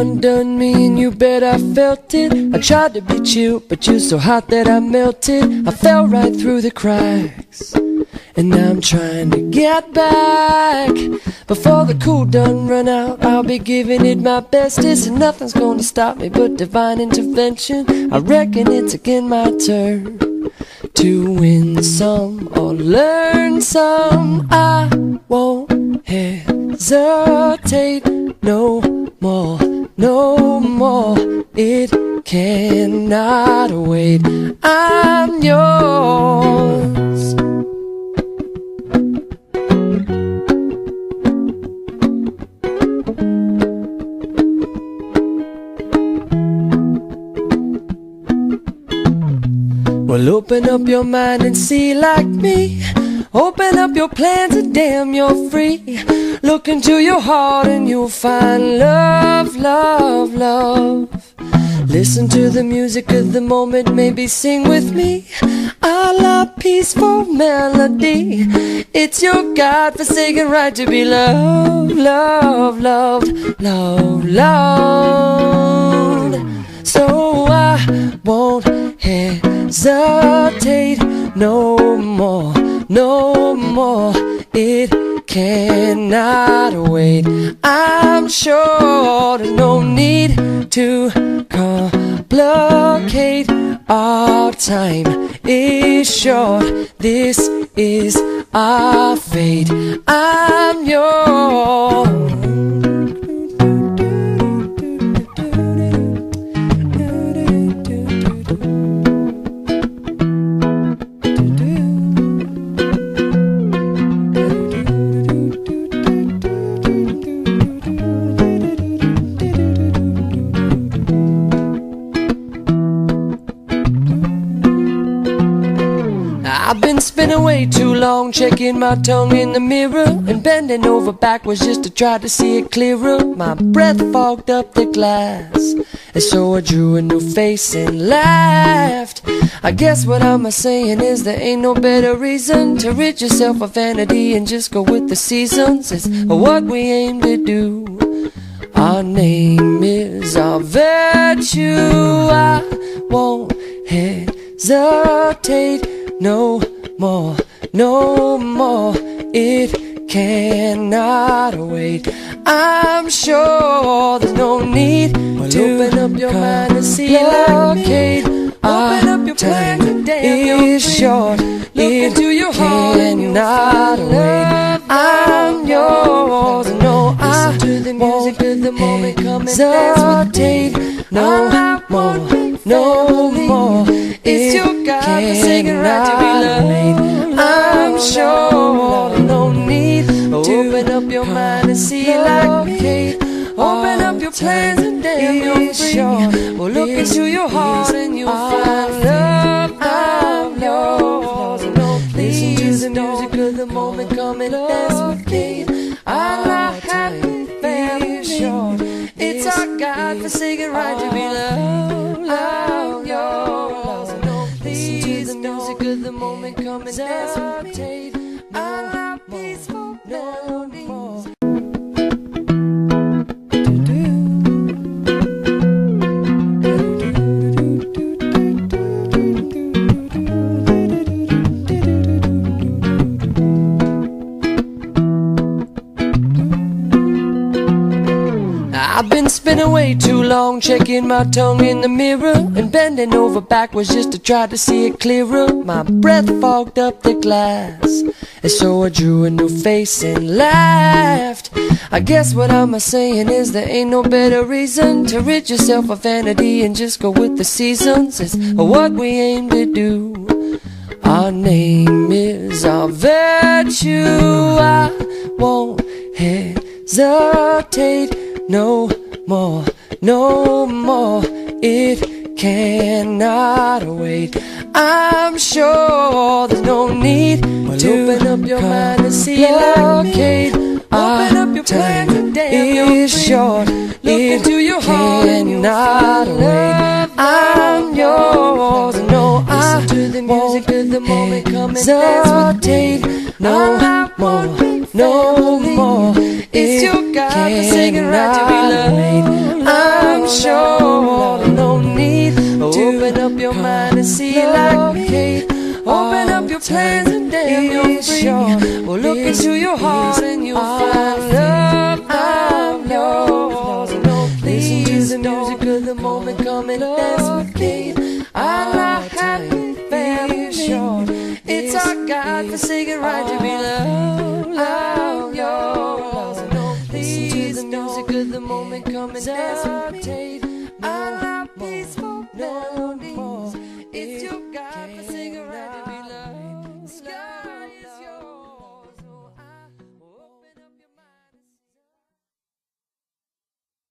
undone me and you bet I felt it. I tried to be chill, but you're so hot that I melted. I fell right through the cracks, and now I'm trying to get back. Before the cool done run out, I'll be giving it my bestest, and nothing's gonna stop me but divine intervention. I reckon it's again my turn to win some or learn some. I won't hesitate no more, no more. It cannot wait. I'm yours. Well, open up your mind and see like me. Open up your plans and damn, you're free. Look into your heart and you'll find love, love, love. Listen to the music of the moment, maybe sing with me a la peaceful melody. It's your God-forsaken right to be loved, loved, loved, loved, loved. So I won't hesitate no more, no more. It cannot wait. I'm sure there's no need to complicate. Our time is short. This is our fate. I'm yours. I've been spinning way too long, checking my tongue in the mirror and bending over backwards just to try to see it clearer. My breath fogged up the glass, and so I drew a new face and laughed. I guess what I'm saying is there ain't no better reason to rid yourself of vanity and just go with the seasons. It's what we aim to do. Our name is our virtue. I won't hesitate no more, no more. It cannot wait. I'm sure there's no need to open up your mind and see like me. Open up your plans and damn, is short. Look into your heart and you'll find love. I'm yours. No, I to the music of the moment. Come and dance with me. No more, no more. It's your God-forsaken right to be loved. I'm sure there's no need to open up your mind and see like me. Open up your plans and damn, you're free. Well, look into your heart and you'll find love. I'm yours. Listen to the music of the moment. Come and dance with me. I'm not happy, very short. It's our God-forsaken right to be loved. I'm yours. Listen to the music of the moment. Come and dance with me. I'm not peaceful, no more. I've been spinning way too long, checking my tongue in the mirror and bending over backwards just to try to see it clearer. My breath fogged up the glass, and so I drew a new face and laughed. I guess what I'm saying is there ain't no better reason to rid yourself of vanity and just go with the seasons. It's what we aim to do. Our name is our virtue. I won't hesitate no more, no more. It cannot wait. I'm sure there's no need to open up your mind and see like me. Open up your plans and damn, you're short. Look into your heart and you'll find love. I'm yours. No, I to the music of the moment. Come and dance with me. No more, no more. It's your God-forsaken right to be loved. I'm sure there's no need to open up your mind and see like me. Open up your plans and damn you're free. Well, look into your heart and you'll find love. I'm yours. Listen to the music of the moment, come and dance with me. I'm not happy, very sure. It's our God-forsaken right to be loved. I'm yours. Listen to the music of the moment, come and dance with me. I'm not peaceful, no need.